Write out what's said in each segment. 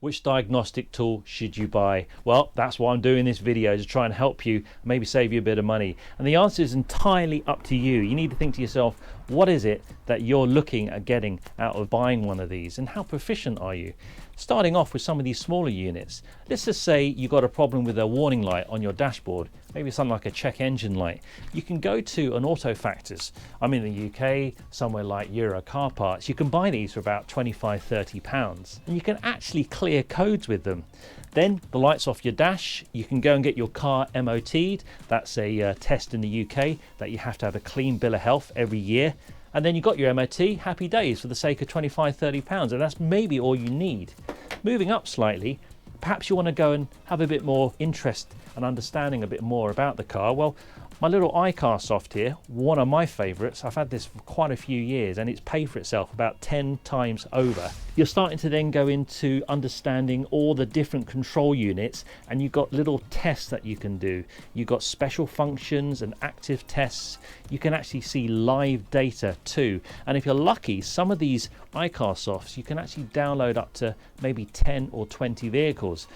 Which diagnostic tool should you buy? Well, that's why I'm doing this video, to try and help you, maybe save you a bit of money. And the answer is entirely up to you. You need to think to yourself, what is it that you're looking at getting out of buying one of these, and how proficient are you? Starting off with some of these smaller units, let's just say you got a problem with a warning light on your dashboard, maybe something like a check engine light. You can go to an Auto Factors. I'm in the UK, somewhere like Euro Car Parts. You can buy these for about £25–30, and you can actually clear codes with them. Then the lights off your dash, you can go and get your car MOT'd. That's a test in the UK that you have to have a clean bill of health every year. And then you got your MOT, happy days, for the sake of £25–30, and that's maybe all you need. Moving up slightly, perhaps you want to go and have a bit more interest and understanding a bit more about the car. Well, my little iCarsoft here, one of my favourites, I've had this for quite a few years, and it's paid for itself about 10 times over. You're starting to then go into understanding all the different control units, and you've got little tests that you can do. You've got special functions and active tests. You can actually see live data too. And if you're lucky, some of these iCarsofts, you can actually download up to maybe 10 or 20 vehicles.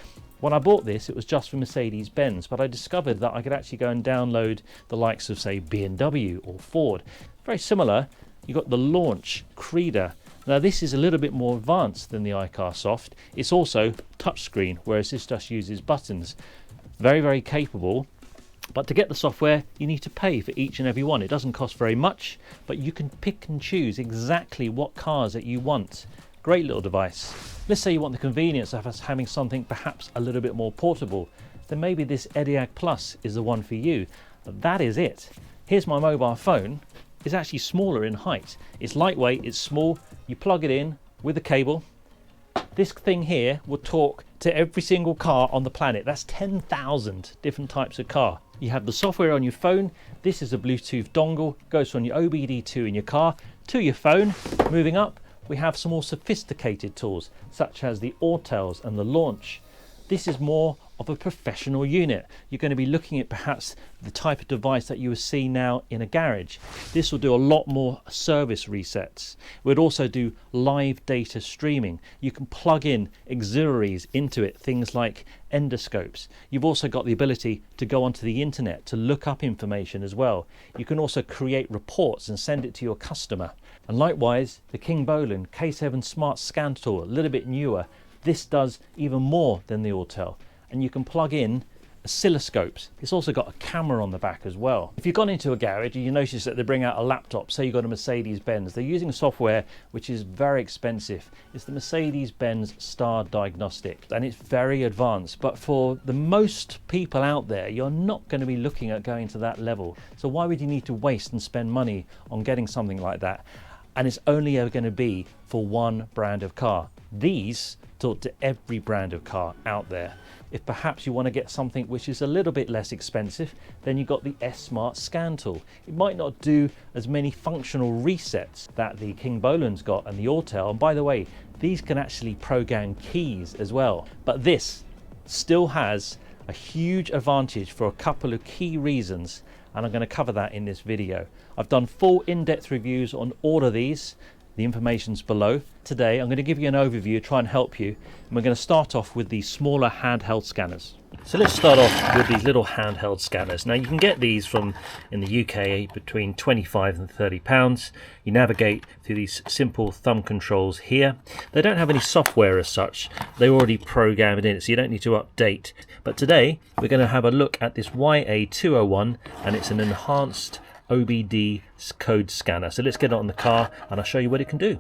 When I bought this, it was just for Mercedes-Benz, but I discovered that I could actually go and download the likes of, say, BMW or Ford. Very similar, you've got the launch Creader. Now this is a little bit more advanced than the iCarsoft. It's also touchscreen, whereas this just uses buttons. Very, very capable. But to get the software, you need to pay for each and every one. It doesn't cost very much, but you can pick and choose exactly what cars that you want. Great little device. Let's say you want the convenience of us having something perhaps a little bit more portable. Then maybe this Ediag Plus is the one for you. That is it. Here's my mobile phone. It's actually smaller in height. It's lightweight, it's small. You plug it in with a cable. This thing here will talk to every single car on the planet. That's 10,000 different types of car. You have the software on your phone. This is a Bluetooth dongle. Goes from your OBD2 in your car to your phone. Moving up, we have some more sophisticated tools, such as the Autels and the Launch. This is more of a professional unit. You're going to be looking at perhaps the type of device that you will see now in a garage. This will do a lot more service resets. We'd also do live data streaming. You can plug in auxiliaries into it, things like endoscopes. You've also got the ability to go onto the internet to look up information as well. You can also create reports and send it to your customer. And likewise, the Kingbolen K7 Smart Scan Tool, a little bit newer. This does even more than the Autel. And you can plug in oscilloscopes. It's also got a camera on the back as well. If you've gone into a garage and you notice that they bring out a laptop, say you've got a Mercedes-Benz, they're using software which is very expensive. It's the Mercedes-Benz Star Diagnostic, and it's very advanced. But for the most people out there, you're not going to be looking at going to that level. So why would you need to waste and spend money on getting something like that? And it's only ever going to be for one brand of car. These talk to every brand of car out there. If perhaps you want to get something which is a little bit less expensive, then you've got the S-Smart Scan Tool. It might not do as many functional resets that the Kingbolen's got and the Autel. And by the way, these can actually program keys as well. But this still has a huge advantage for a couple of key reasons, and I'm going to cover that in this video. I've done full in-depth reviews on all of these. The information's below. Today I'm going to give you an overview, try and help you, and we're going to start off with the smaller handheld scanners. So let's start off with these little handheld scanners. Now you can get these from, in the UK, between £25 and £30. You navigate through these simple thumb controls here. They don't have any software as such. They're already programmed in, so you don't need to update. But today we're going to have a look at this YA201, and it's an enhanced OBD code scanner. So let's get it on the car and I'll show you what it can do.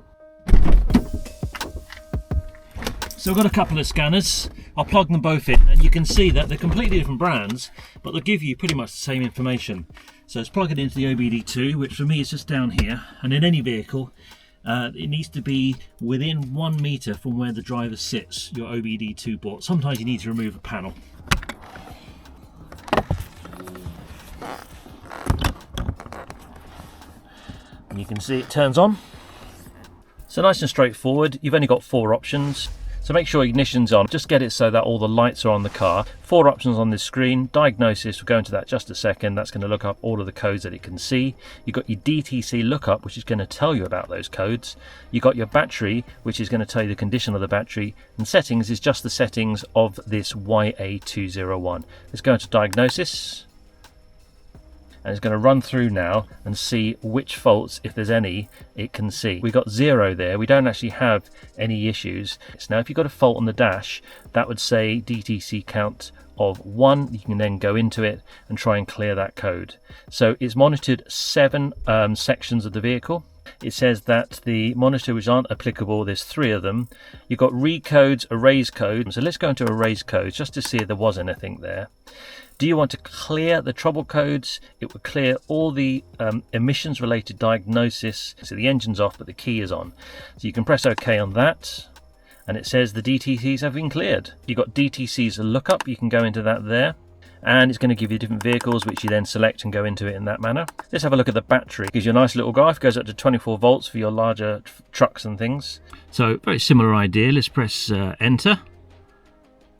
So I've got a couple of scanners. I'll plug them both in, and you can see that they're completely different brands, but they'll give you pretty much the same information. So let's plug it into the OBD2, which for me is just down here, and in any vehicle it needs to be within 1 meter from where the driver sits, your OBD2 port. Sometimes you need to remove a panel. And you can see it turns on. So nice and straightforward. You've only got 4 options. So make sure ignition's on. Just get it so that all the lights are on the car. 4 options on this screen. Diagnosis, we'll go into that just a second. That's going to look up all of the codes that it can see. You've got your DTC lookup, which is going to tell you about those codes. You've got your battery, which is going to tell you the condition of the battery. And settings is just the settings of this YA201. Let's go into diagnosis. And it's going to run through now and see which faults, if there's any, it can see. We got 0 there. We don't actually have any issues. Now, if you've got a fault on the dash, that would say DTC count of 1. You can then go into it and try and clear that code. So it's monitored 7 sections of the vehicle. It says that the monitor which aren't applicable, there's 3 of them. You've got read codes, erase codes. So let's go into erase codes just to see if there was anything there. Do you want to clear the trouble codes? It will clear all the emissions related diagnosis. So the engine's off, but the key is on. So you can press OK on that. And it says the DTCs have been cleared. You've got DTCs lookup. You can go into that there. And it's going to give you different vehicles, which you then select and go into it in that manner. Let's have a look at the battery. It gives you a nice little graph. Goes up to 24 volts for your larger trucks and things. So very similar idea. Let's press enter.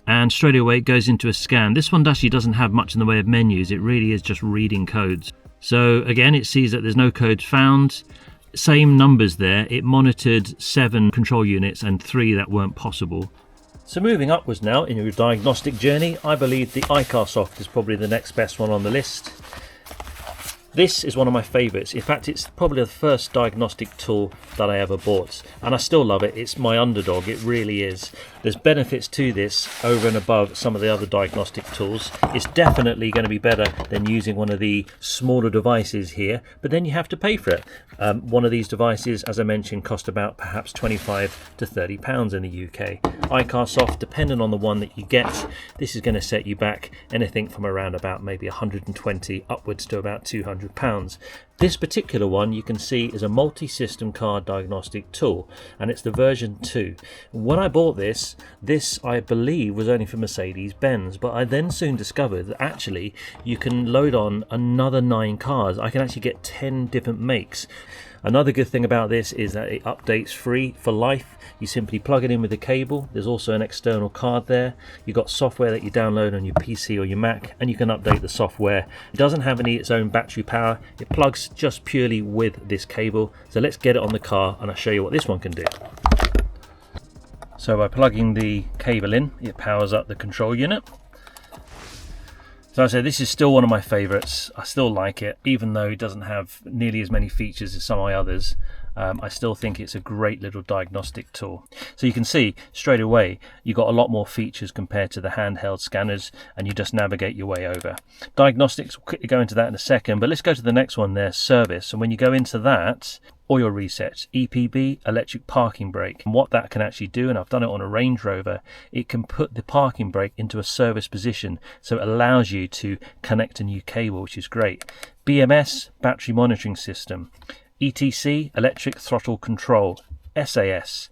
And straight away it goes into a scan. This one actually doesn't have much in the way of menus. It really is just reading codes. So again, it sees that there's no codes found. Same numbers there. It monitored 7 control units and 3 that weren't possible. So moving upwards now in your diagnostic journey, I believe the iCarsoft is probably the next best one on the list. This is one of my favourites. In fact, it's probably the first diagnostic tool that I ever bought. And I still love it. It's my underdog. It really is. There's benefits to this over and above some of the other diagnostic tools. It's definitely going to be better than using one of the smaller devices here. But then you have to pay for it. One of these devices, as I mentioned, cost about perhaps £25 to £30 in the UK. iCarsoft, depending on the one that you get, this is going to set you back anything from around about maybe 120 upwards to about £200. This particular one you can see is a multi-system car diagnostic tool, and it's the version 2. When I bought this I believe was only for Mercedes-Benz, but I then soon discovered that actually you can load on another 9 cars. I can actually get 10 different makes. Another good thing about this is that it updates free for life. You simply plug it in with a cable. There's also an external card there. You've got software that you download on your PC or your Mac, and you can update the software. It doesn't have its own battery power. It plugs just purely with this cable. So let's get it on the car and I'll show you what this one can do. So by plugging the cable in, it powers up the control unit. So I say this is still one of my favourites. I still like it, even though it doesn't have nearly as many features as some of my others. I still think it's a great little diagnostic tool. So you can see straight away you've got a lot more features compared to the handheld scanners, and you just navigate your way over. Diagnostics, we'll quickly go into that in a second, but let's go to the next one there, service. And when you go into that, all your resets, EPB, electric parking brake. And what that can actually do, and I've done it on a Range Rover, it can put the parking brake into a service position, so it allows you to connect a new cable, which is great. BMS, battery monitoring system. ETC, electric throttle control. SAS,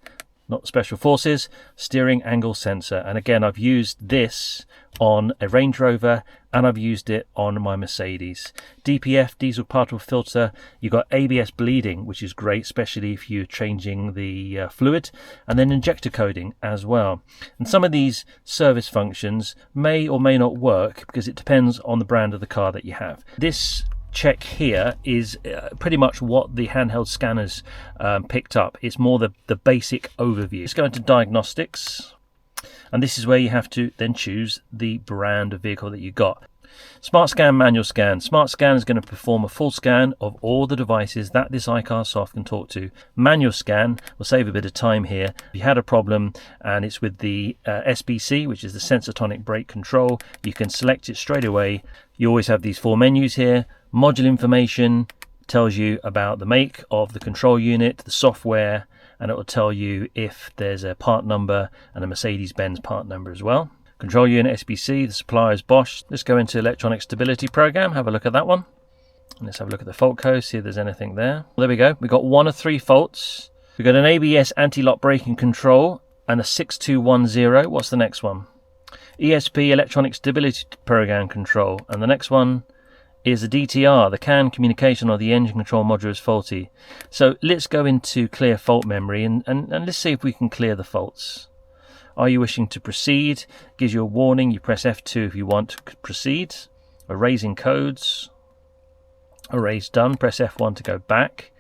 not special forces, steering angle sensor. And again, I've used this on a Range Rover and I've used it on my Mercedes. DPF, diesel particle filter. You've got ABS bleeding, which is great, especially if you're changing the fluid, and then injector coding as well. And some of these service functions may or may not work because it depends on the brand of the car that you have. This check here is pretty much what the handheld scanners picked up. It's more the basic overview. Let's go into diagnostics, and this is where you have to then choose the brand of vehicle that you got. Smart scan, manual scan. Smart scan is going to perform a full scan of all the devices that this iCarsoft can talk to. Manual scan will save a bit of time here. If you had a problem and it's with the SBC, which is the sensor-tonic brake control, you can select it straight away. You always have these 4 menus here. Module information tells you about the make of the control unit, the software, and it will tell you if there's a part number and a Mercedes-Benz part number as well. Control unit SBC, the supplier is Bosch. Let's go into electronic stability program, have a look at that one. And let's have a look at the fault code, see if there's anything there. Well, there we go. We've got 1 of 3 faults. We've got an ABS anti-lock braking control and a 6210. What's the next one? ESP electronic stability program control. And the next one is the DTR, the CAN communication or the engine control module is faulty. So let's go into clear fault memory and let's see if we can clear the faults. Are you wishing to proceed? Gives you a warning. You press F2 if you want to proceed. Erasing codes. Erase done. Press F1 to go back.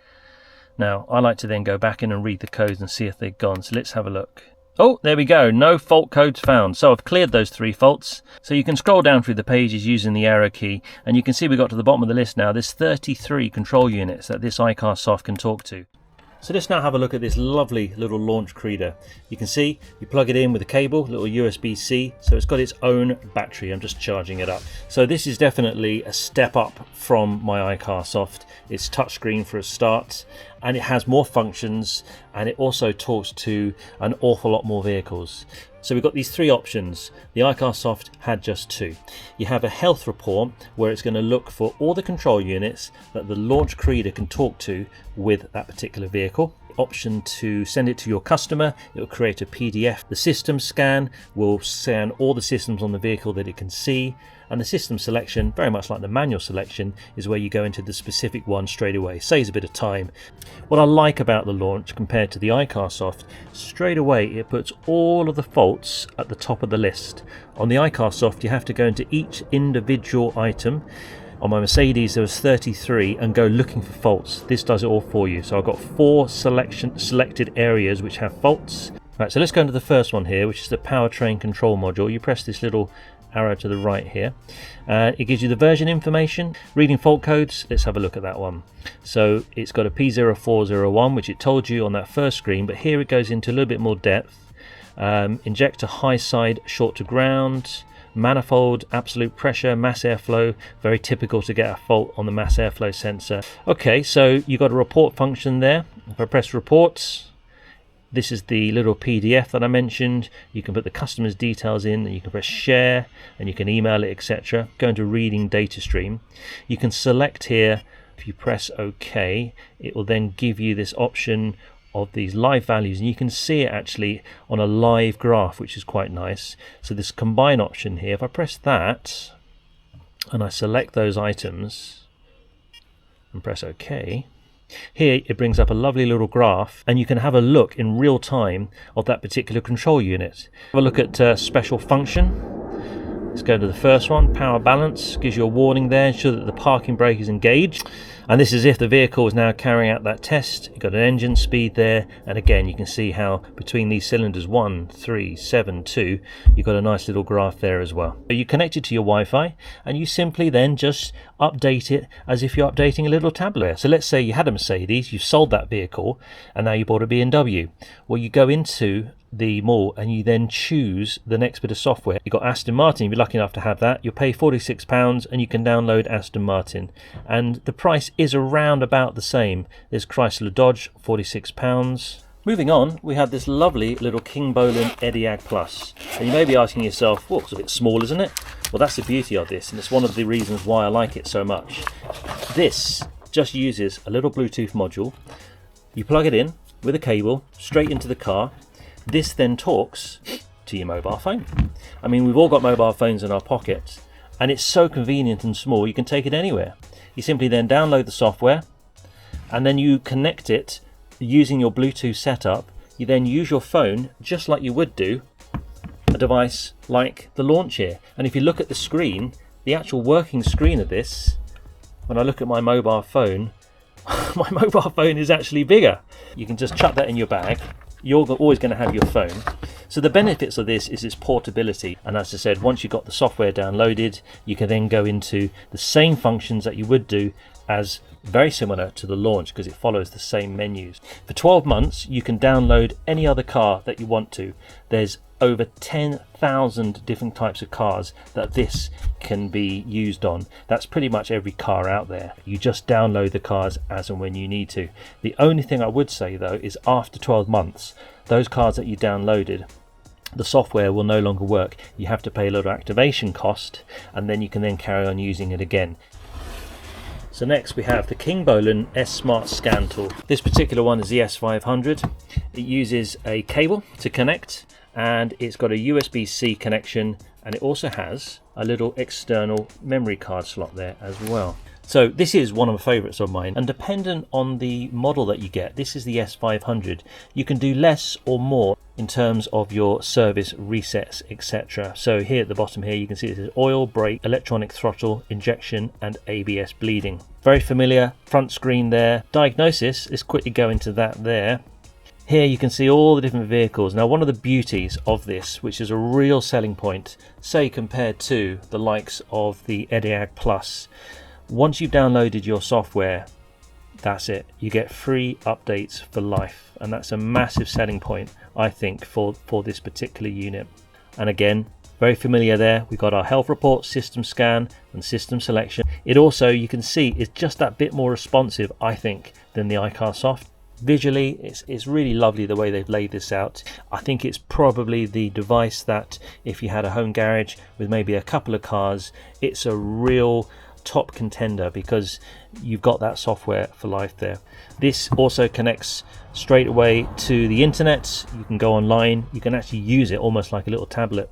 Now, I like to then go back in and read the codes and see if they're gone. So let's have a look. Oh, there we go. No fault codes found. So I've cleared those 3 faults. So you can scroll down through the pages using the arrow key, and you can see we got to the bottom of the list now. There's 33 control units that this iCarsoft can talk to. So let's now have a look at this lovely little launch Creader. You can see you plug it in with a cable, little USB-C, so it's got its own battery. I'm just charging it up. So this is definitely a step up from my iCarsoft. It's touchscreen for a start, and it has more functions, and it also talks to an awful lot more vehicles. So we've got these 3 options. The iCarsoft had just 2. You have a health report where it's going to look for all the control units that the launch Creader can talk to with that particular vehicle. Option to send it to your customer. It will create a PDF. The system scan will scan all the systems on the vehicle that it can see, and the system selection, very much like the manual selection, is where you go into the specific one straight away. Saves a bit of time. What I like about the launch compared to the iCarsoft, straight away it puts all of the faults at the top of the list. On the iCarsoft you have to go into each individual item. On my Mercedes there was 33 and go looking for faults. This does it all for you. So I've got 4 selected areas which have faults. Right, so let's go into the first one here, which is the powertrain control module. You press this little arrow to the right here. It gives you the version information, reading fault codes. Let's have a look at that one. So it's got a P0401, which it told you on that first screen, but here it goes into a little bit more depth. Injector high side short to ground, manifold absolute pressure, mass airflow, very typical to get a fault on the mass airflow sensor. Okay, so you got a report function there. If I press reports, this is the little PDF that I mentioned. You can put the customer's details in, and you can press share, and you can email it, etc. Go into reading data stream. You can select here. If you press OK, it will then give you this option of these live values, and you can see it actually on a live graph, which is quite nice. So this combine option here, if I press that and I select those items and press OK, here it brings up a lovely little graph, and you can have a look in real time of that particular control unit. Have a look at special function. Let's go to the first one, power balance. Gives you a warning there, ensure that the parking brake is engaged. And this is if the vehicle is now carrying out that test. You've got an engine speed there, and again you can see how between these cylinders 1, 3, 7, 2, you've got a nice little graph there as well. So you connect it to your Wi-Fi, and you simply then just update it as if you're updating a little tablet. So let's say you had a Mercedes, you've sold that vehicle, and now you bought a BMW. Well, you go into the mall and you then choose the next bit of software. You've got Aston Martin. If you're lucky enough to have that, you'll pay £46 and you can download Aston Martin, and the price is around about the same. There's Chrysler Dodge, £46. Moving on, we have this lovely little Kingbolen Ediag Plus, and you may be asking yourself, well, it's a bit small, isn't it? Well, that's the beauty of this, and it's one of the reasons why I like it so much. This just uses a little Bluetooth module. You plug it in with a cable straight into the car. This then talks to your mobile phone. I mean, we've all got mobile phones in our pockets, and it's so convenient and small, you can take it anywhere. You simply then download the software, and then you connect it using your Bluetooth setup. You then use your phone just like you would do a device like the launch here. And if you look at the screen, the actual working screen of this, when I look at my mobile phone, my mobile phone is actually bigger. You can just chuck that in your bag. You're always going to have your phone. So the benefits of this is its portability, and as I said, once you've got the software downloaded, you can then go into the same functions that you would do as very similar to the launch, because it follows the same menus. For 12 months you can download any other car that you want to. There's over 10,000 different types of cars that this can be used on. That's pretty much every car out there. You just download the cars as and when you need to. The only thing I would say though is after 12 months, those cars that you downloaded, the software will no longer work. You have to pay a little activation cost, and then you can then carry on using it again. So next we have the Kingbolen S Smart Scan tool. This particular one is the S500. It uses a cable to connect, and it's got a USB-C connection, and it also has a little external memory card slot there as well. So this is one of the favorites of mine, and dependent on the model that you get, this is the S500, you can do less or more in terms of your service resets, etc. So here at the bottom here you can see it says oil, brake, electronic throttle, injection and ABS bleeding. Very familiar front screen there. Diagnosis, let's quickly go into that there. Here you can see all the different vehicles. Now one of the beauties of this, which is a real selling point, say compared to the likes of the Ediag Plus, once you've downloaded your software, that's it. You get free updates for life, and that's a massive selling point, I think, for this particular unit. And again, very familiar there. We've got our health report, system scan and system selection. It also, you can see, is just that bit more responsive, I think, than the iCarsoft. Visually, it's really lovely the way they've laid this out. I think it's probably the device that if you had a home garage with maybe a couple of cars, it's a real top contender because you've got that software for life there. This also connects straight away to the internet. You can go online, you can actually use it almost like a little tablet.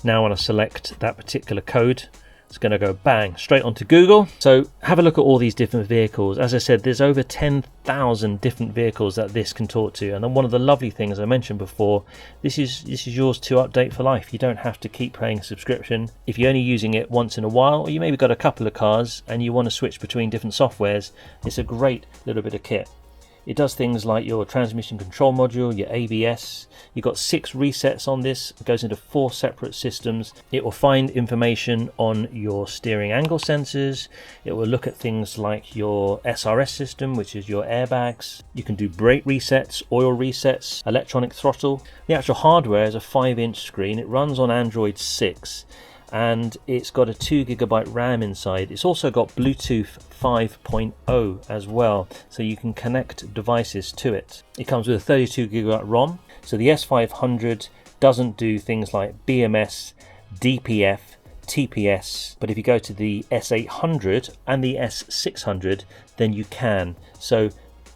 Now when I select that particular code, it's going to go bang straight onto Google. So have a look at all these different vehicles. As I said, there's over 10,000 different vehicles that this can talk to, and then one of the lovely things I mentioned before, this is yours to update for life. You don't have to keep paying a subscription. If you're only using it once in a while, or you maybe got a couple of cars and you want to switch between different softwares, it's a great little bit of kit. It does things like your transmission control module, your ABS. You've got 6 resets on this. It goes into 4 separate systems. It will find information on your steering angle sensors. It will look at things like your SRS system, which is your airbags. You can do brake resets, oil resets, electronic throttle. The actual hardware is a 5-inch screen. It runs on Android 6. And it's got a 2 GB RAM inside. It's also got Bluetooth 5.0 as well, so you can connect devices to it. It comes with a 32 GB ROM. So the S500 doesn't do things like BMS, DPF, TPS, but if you go to the S800 and the S600, then you can. So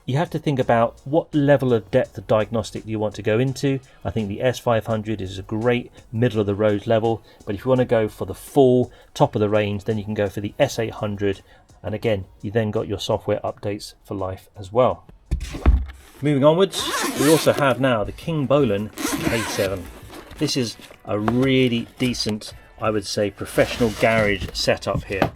you have to think about what level of depth of diagnostic you want to go into. I think the S500 is a great middle of the road level, but if you want to go for the full top of the range, then you can go for the S800, and again you then got your software updates for life as well. Moving onwards, we also have now the Kingbolen K7. This is a really decent, I would say, professional garage setup here.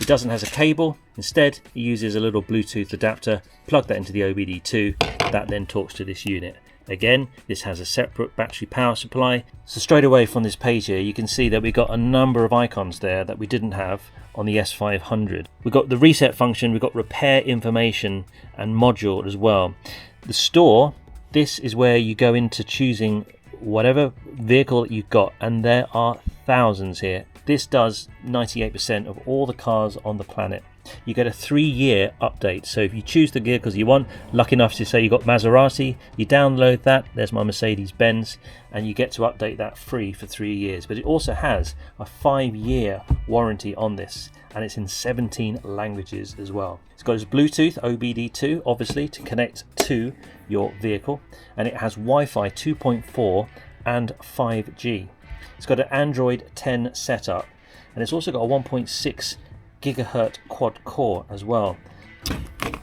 It doesn't have a cable. Instead, it uses a little Bluetooth adapter. Plug that into the OBD2. That then talks to this unit. Again, this has a separate battery power supply. So straight away from this page here, you can see that we got a number of icons there that we didn't have on the S500. We've got the reset function, we've got repair information and module as well. The store, this is where you go into choosing whatever vehicle that you've got, and there are thousands here. This does 98% of all the cars on the planet. You get a 3-year update, so if you choose the vehicles you want, lucky enough to say you got Maserati, you download that, there's my Mercedes Benz, and you get to update that free for 3 years. But it also has a 5-year warranty on this, and it's in 17 languages as well. It's got its Bluetooth OBD2, obviously, to connect to your vehicle, and it has Wi-Fi 2.4 and 5G. It's got an Android 10 setup, and it's also got a 1.6 gigahertz quad core as well.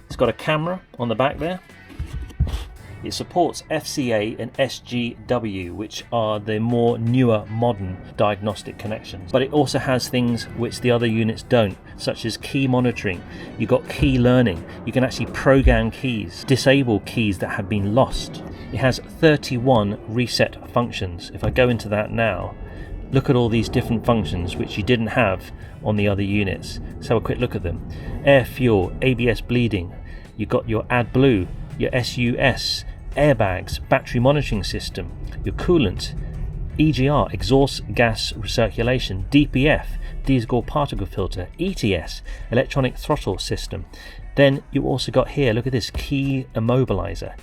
It's got a camera on the back there. It supports FCA and SGW, which are the more newer modern diagnostic connections. But it also has things which the other units don't, such as key monitoring. You've got key learning. You can actually program keys, disable keys that have been lost. It has 31 reset functions. If I go into that now, look at all these different functions which you didn't have on the other units. Let's have a quick look at them. Air fuel, ABS bleeding. You've got your AdBlue, your SUS, airbags, battery monitoring system, your coolant, EGR, exhaust gas recirculation, DPF, diesel particle filter, ETS, electronic throttle system. Then you also got here, look at this, key immobilizer.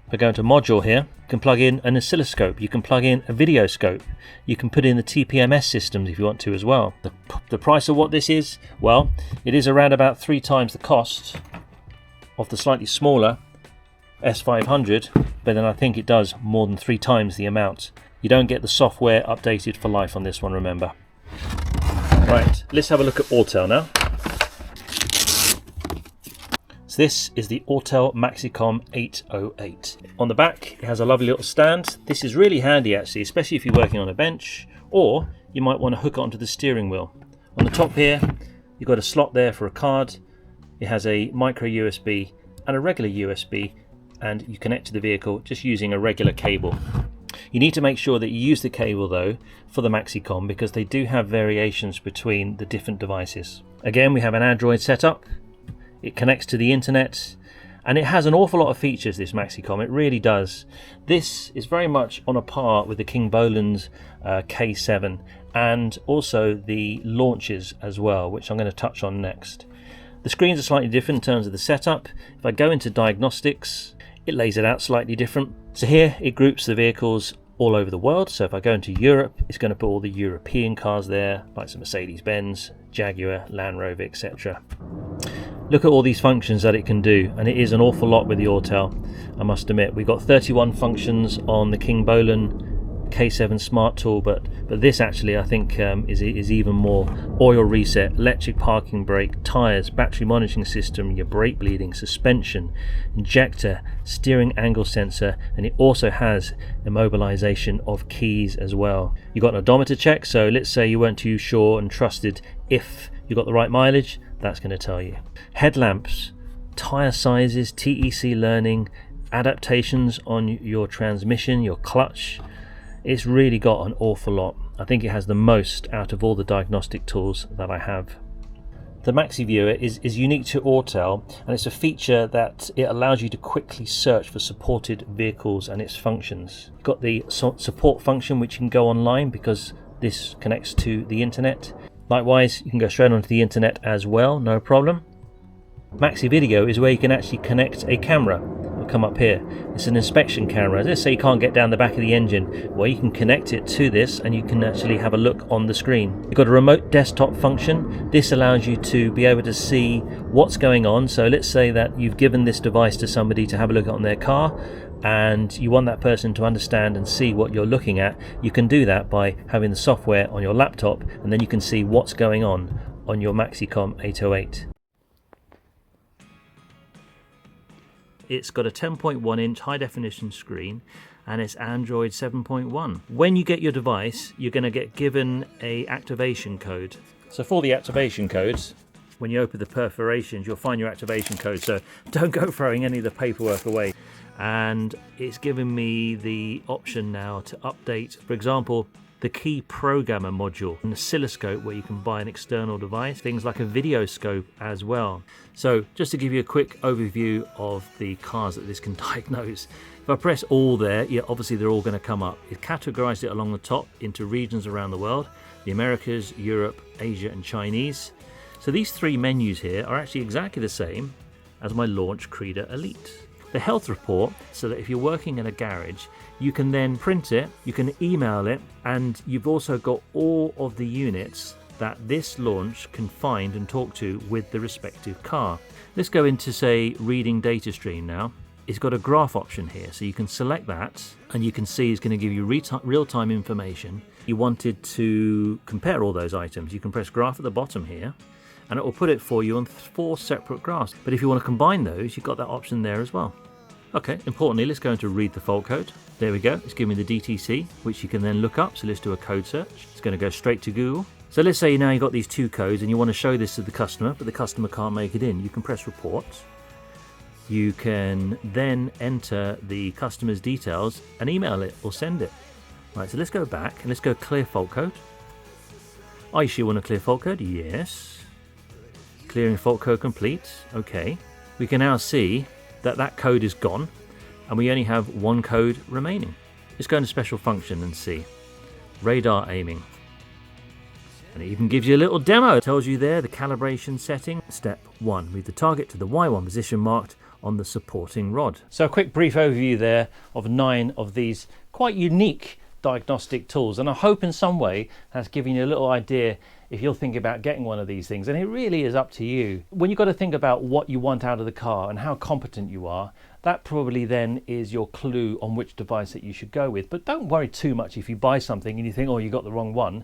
If I go into module here, you can plug in an oscilloscope, you can plug in a video scope, you can put in the TPMS systems if you want to as well. The price of what this is, well, it is around about 3 times the cost of the slightly smaller S500, but then I think it does more than 3 times the amount. You don't get the software updated for life on this one, remember. Right, let's have a look at Autel now. So this is the Autel Maxicom 808. On the back it has a lovely little stand. This is really handy actually, especially if you're working on a bench, or you might want to hook it onto the steering wheel. On the top here you've got a slot there for a card. It has a micro USB and a regular USB, and you connect to the vehicle just using a regular cable. You need to make sure that you use the cable though for the Maxicom, because they do have variations between the different devices. Again, we have an Android setup. It connects to the internet, and it has an awful lot of features, this Maxicom. It really does. This is very much on a par with the Kingbolen K7 and also the launches as well, which I'm going to touch on next. The screens are slightly different in terms of the setup. If I go into Diagnostics, it lays it out slightly different. So here it groups the vehicles all over the world. So if I go into Europe, it's going to put all the European cars there, like some Mercedes Benz, Jaguar, Land Rover, etc. Look at all these functions that it can do, and it is an awful lot with the Autel, I must admit. We've got 31 functions on the Kingbolen K7 Smart Tool, but this actually I think is even more. Oil reset, electric parking brake, tyres, battery monitoring system, your brake bleeding, suspension, injector, steering angle sensor, and it also has immobilization of keys as well. You've got an odometer check, so let's say you weren't too sure and trusted if you got the right mileage, that's going to tell you. Headlamps, tyre sizes, TEC learning, adaptations on your transmission, your clutch. It's really got an awful lot. I think it has the most out of all the diagnostic tools that I have. The Maxi Viewer is unique to Autel, and it's a feature that it allows you to quickly search for supported vehicles and its functions. You've got the support function, which you can go online because this connects to the internet. Likewise, you can go straight onto the internet as well, no problem. Maxi Video is where you can actually connect a camera. It'll come up here. It's an inspection camera. Let's say you can't get down the back of the engine. Well, you can connect it to this and you can actually have a look on the screen. You've got a remote desktop function. This allows you to be able to see what's going on. So let's say that you've given this device to somebody to have a look on their car, and you want that person to understand and see what you're looking at. You can do that by having the software on your laptop, and then you can see what's going on your Maxicom 808. It's got a 10.1 inch high definition screen, and it's Android 7.1. When you get your device, you're going to get given a activation code. So for the activation codes, when you open the perforations, you'll find your activation code. So don't go throwing any of the paperwork away. And it's given me the option now to update, for example, the key programmer module, an oscilloscope where you can buy an external device, things like a video scope as well. So just to give you a quick overview of the cars that this can diagnose, if I press all there, yeah, obviously they're all going to come up. It categorized it along the top into regions around the world: the Americas, Europe, Asia and Chinese. So these three menus here are actually exactly the same as my launch Creader Elite. The health report, so that if you're working in a garage, you can then print it, you can email it, and you've also got all of the units that this launch can find and talk to with the respective car. Let's go into, say, reading data stream now. It's got a graph option here, so you can select that, and you can see it's going to give you real-time information. You wanted to compare all those items, you can press graph at the bottom here, and it will put it for you on 4 separate graphs. But if you want to combine those, you've got that option there as well. Okay, importantly, let's go into read the fault code. There we go, it's giving me the DTC, which you can then look up. So let's do a code search. It's going to go straight to Google. So let's say now you've got these 2 codes and you want to show this to the customer, but the customer can't make it in. You can press report. You can then enter the customer's details and email it or send it. Right, so let's go back and let's go clear fault code. Are you sure you want to clear fault code? Yes. Clearing fault code complete. Okay. We can now see that code is gone and we only have 1 code remaining. Let's go into special function and see. Radar aiming. And it even gives you a little demo. It tells you there the calibration setting. Step 1. Move the target to the Y1 position marked on the supporting rod. So a quick brief overview there of 9 of these quite unique diagnostic tools, and I hope in some way that's giving you a little idea if you're thinking about getting one of these things. And it really is up to you. When you've got to think about what you want out of the car and how competent you are, that probably then is your clue on which device that you should go with. But don't worry too much if you buy something and you think, oh, you got the wrong one.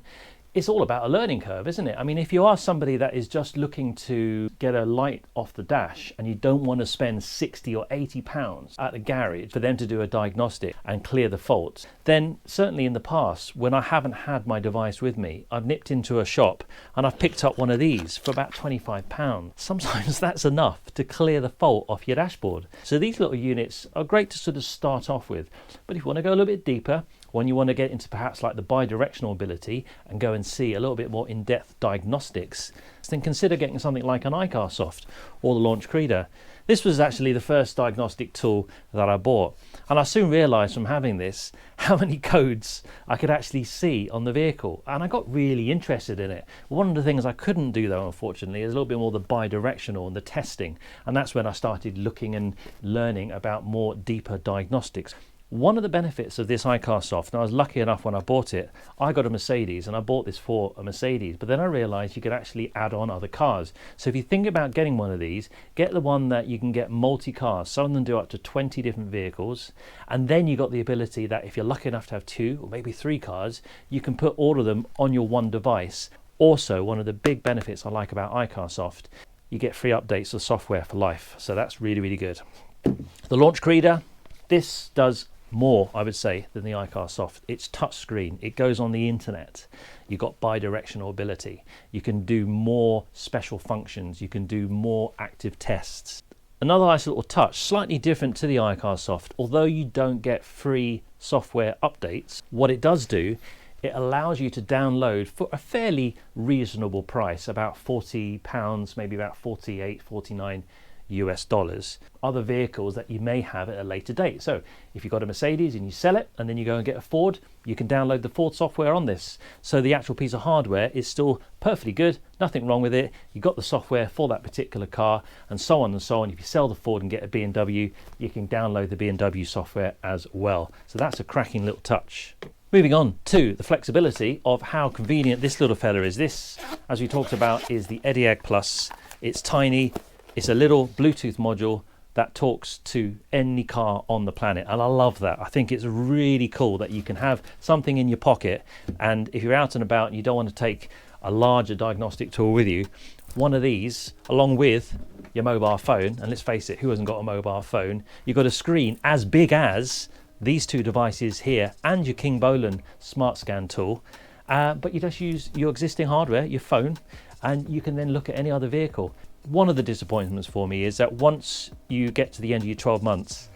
it's all about a learning curve, isn't it? I mean, if you are somebody that is just looking to get a light off the dash and you don't want to spend 60 or 80 pounds at the garage for them to do a diagnostic and clear the faults, then certainly in the past, when I haven't had my device with me, I've nipped into a shop and I've picked up one of these for about 25 pounds. Sometimes that's enough to clear the fault off your dashboard. So these little units are great to sort of start off with. But if you want to go a little bit deeper, when you want to get into perhaps like the bi-directional ability and go and see a little bit more in-depth diagnostics, then consider getting something like an iCarsoft or the Launch Creader. This was actually the first diagnostic tool that I bought, and I soon realized from having this how many codes I could actually see on the vehicle, and I got really interested in it. One of the things I couldn't do though, unfortunately, is a little bit more the bi-directional and the testing, and that's when I started looking and learning about more deeper diagnostics. One of the benefits of this iCarsoft, and I was lucky enough when I bought it, I got a Mercedes and I bought this for a Mercedes, but then I realized you could actually add on other cars. So if you think about getting one of these, get the one that you can get multi-cars. Some of them do up to 20 different vehicles, and then you got the ability that if you're lucky enough to have 2 or maybe 3 cars, you can put all of them on your one device. Also, one of the big benefits I like about iCarsoft, you get free updates of software for life. So that's really, really good. The Launch Creader, this does more, I would say, than the iCarsoft. It's touchscreen, it goes on the internet, you've got bi-directional ability, you can do more special functions, you can do more active tests. Another nice little touch, slightly different to the iCarsoft, although you don't get free software updates, what it does do, it allows you to download for a fairly reasonable price, about £40, maybe about 48, 49 US dollars, other vehicles that you may have at a later date. So if you've got a Mercedes and you sell it and then you go and get a Ford, you can download the Ford software on this. So the actual piece of hardware is still perfectly good, nothing wrong with it. You've got the software for that particular car, and so on and so on. If you sell the Ford and get a BMW, you can download the BMW software as well. So that's a cracking little touch. Moving on to the flexibility of how convenient this little fella is. This, as we talked about, is the Ediag Plus. It's tiny. It's a little Bluetooth module that talks to any car on the planet, and I love that. I think it's really cool that you can have something in your pocket, and if you're out and about and you don't want to take a larger diagnostic tool with you, one of these along with your mobile phone, and let's face it, who hasn't got a mobile phone? You've got a screen as big as these 2 devices here and your Kingbolen smart scan tool, but you just use your existing hardware, your phone, and you can then look at any other vehicle. One of the disappointments for me is that once you get to the end of your 12 months,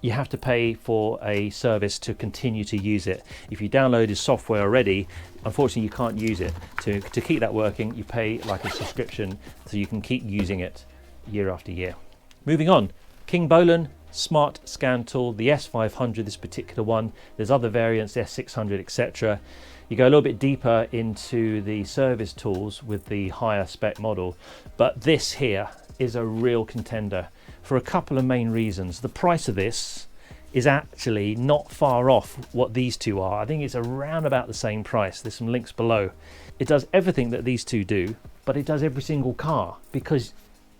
you have to pay for a service to continue to use it. If you downloaded software already, unfortunately you can't use it. To keep that working, you pay like a subscription so you can keep using it year after year. Moving on, Kingbolen smart scan tool, the S500, this particular one. There's other variants, the S600, etc. You go a little bit deeper into the service tools with the higher spec model, but this here is a real contender for a couple of main reasons. The price of this is actually not far off what these 2 are. I think it's around about the same price. There's some links below. It does everything that these 2 do, but it does every single car, because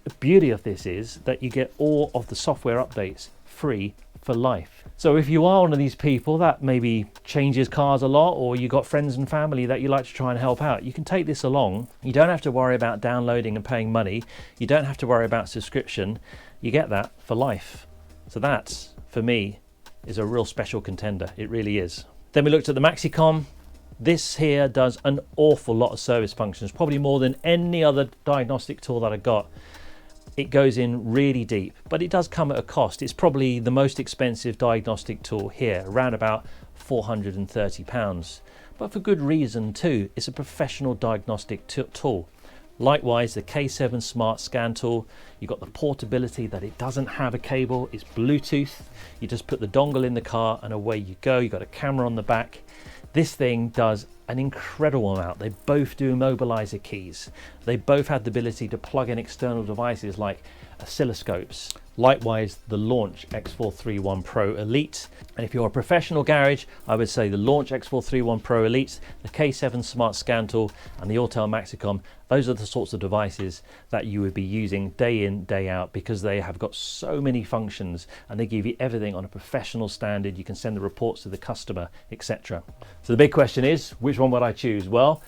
the beauty of this is that you get all of the software updates free for life. So if you are one of these people that maybe changes cars a lot, or you got friends and family that you like to try and help out, you can take this along. You don't have to worry about downloading and paying money. You don't have to worry about subscription. You get that for life. So that, for me, is a real special contender. It really is. Then we looked at the Maxicom. This here does an awful lot of service functions, probably more than any other diagnostic tool that I got. It goes in really deep, but it does come at a cost. It's probably the most expensive diagnostic tool here, around about £430. But for good reason too. It's a professional diagnostic tool. Likewise, the K7 smart scan tool, you've got the portability that it doesn't have a cable, it's Bluetooth. You just put the dongle in the car and away you go. You've got a camera on the back. This thing does an incredible amount. They both do immobilizer keys. They both have the ability to plug in external devices like oscilloscopes. Likewise, the Launch X431 Pro Elite. And if you're a professional garage, I would say the Launch X431 Pro Elite, the K7 Smart Scan Tool, and the Autel Maxicom. Those are the sorts of devices that you would be using day in, day out, because they have got so many functions and they give you everything on a professional standard. You can send the reports to the customer, etc. So the big question is, which one would I choose? Well,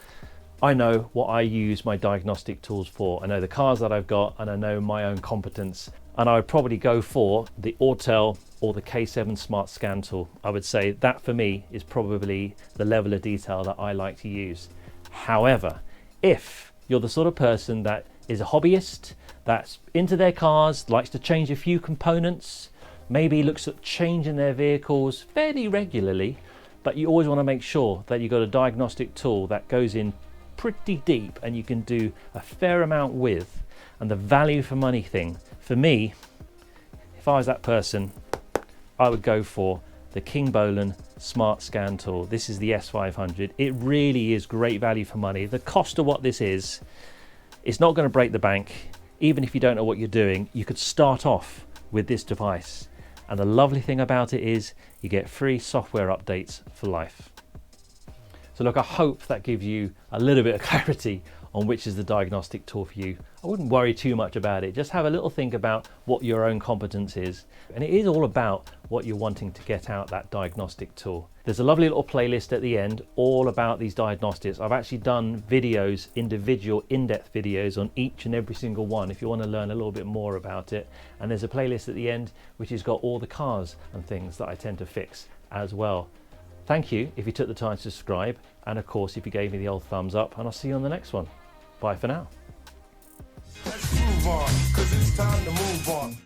I know what I use my diagnostic tools for. I know the cars that I've got and I know my own competence. And I would probably go for the Autel or the K7 Smart Scan tool. I would say that for me is probably the level of detail that I like to use. However, if you're the sort of person that is a hobbyist, that's into their cars, likes to change a few components, maybe looks at changing their vehicles fairly regularly, but you always want to make sure that you've got a diagnostic tool that goes in pretty deep and you can do a fair amount with, and the value for money thing, for me, if I was that person, I would go for the Kingbolen Smart Scan tool. This is the S500. It really is great value for money. The cost of what this is, it's not going to break the bank. Even if you don't know what you're doing, you could start off with this device. And the lovely thing about it is you get free software updates for life. So look, I hope that gives you a little bit of clarity on which is the diagnostic tool for you. I wouldn't worry too much about it. Just have a little think about what your own competence is. And it is all about what you're wanting to get out that diagnostic tool. There's a lovely little playlist at the end all about these diagnostics. I've actually done videos, individual in-depth videos on each and every single one if you want to learn a little bit more about it. And there's a playlist at the end which has got all the cars and things that I tend to fix as well. Thank you if you took the time to subscribe, and of course if you gave me the old thumbs up, and I'll see you on the next one. Bye for now. Let's move on, 'cause it's time to move on.